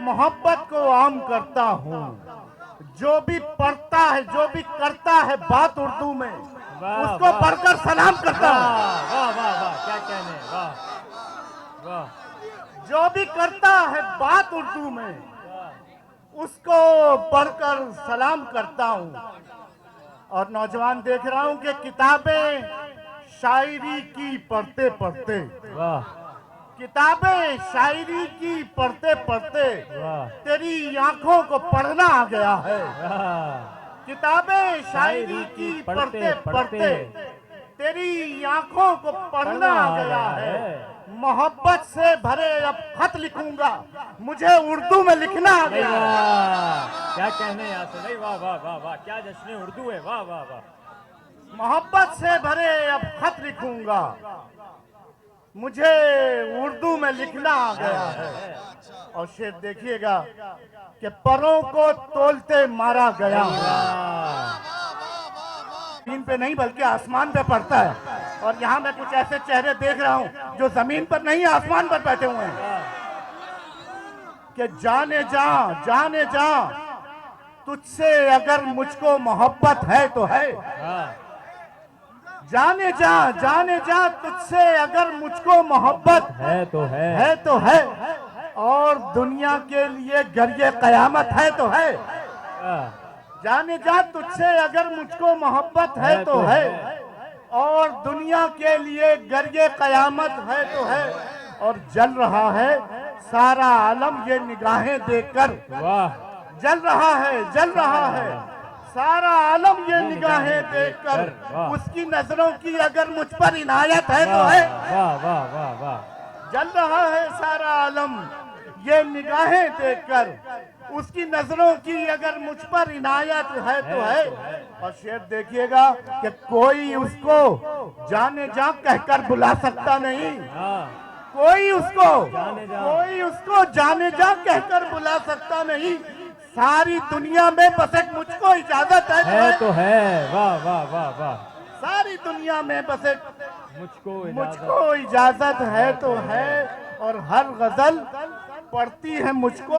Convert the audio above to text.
मोहब्बत को आम करता हूँ। जो भी पढ़ता है, जो भी करता है बात उर्दू में, उसको पढ़कर सलाम करता हूँ। वाह वाह वाह, क्या कहने, वाह वाह। जो भी करता है बात उर्दू में, उसको पढ़कर सलाम करता हूँ। और नौजवान देख रहा हूँ कि किताबें शायरी की पढ़ते पढ़ते, वाह, किताबें शायरी की पढ़ते पढ़ते वाह, तेरी आंखों को पढ़ना आ गया है। वाह। किताबें शायरी की पढ़ते पढ़ते तेरी आंखों को पढ़ना आ गया है। मोहब्बत से भरे अब खत लिखूंगा, मुझे उर्दू में लिखना आ गया है। वाह, क्या कहने यहाँ से, नहीं, वाह वाह वाह वाह, क्या जश्न उर्दू है, वाह वाह वाह। मोहब्बत से भरे अब खत लिखूंगा, मुझे उर्दू में लिखना आ गया है। और शेर देखिएगा कि परों को तोलते मारा गया है। जमीन पे नहीं बल्कि आसमान पे पड़ता है। और यहाँ मैं कुछ ऐसे चेहरे देख रहा हूँ जो जमीन पर नहीं आसमान पर बैठे हुए हैं। कि जाने जा तुझसे अगर मुझको मोहब्बत है तो है। जाने जा तुझसे अगर मुझको मोहब्बत है तो है। और दुनिया के लिए गर्ये कयामत है तो है। जाने जा तुझसे अगर मुझको मोहब्बत है तो है। और दुनिया के लिए गर्ये कयामत है तो है। और जल रहा है सारा आलम ये निगाहें देखकर, वाह, जल रहा है सारा आलम ये निगाहें देखकर। उसकी नजरों की अगर मुझ पर इनायत है तो है। वाह वाह वाह वाह। जल रहा है सारा आलम ये निगाहें देखकर, उसकी नजरों की अगर मुझ पर इनायत है तो है। और शेर देखिएगा कि कोई उसको जाने जा कहकर बुला सकता नहीं। कोई उसको जाने जा कहकर बुला सकता नहीं। सारी दुनिया में बस एक मुझको इजाजत है तो है, वाह वाह वाह वाह। सारी दुनिया में बस एक मुझको इजाजत है तो है। और हर गजल पढ़ती है मुझको।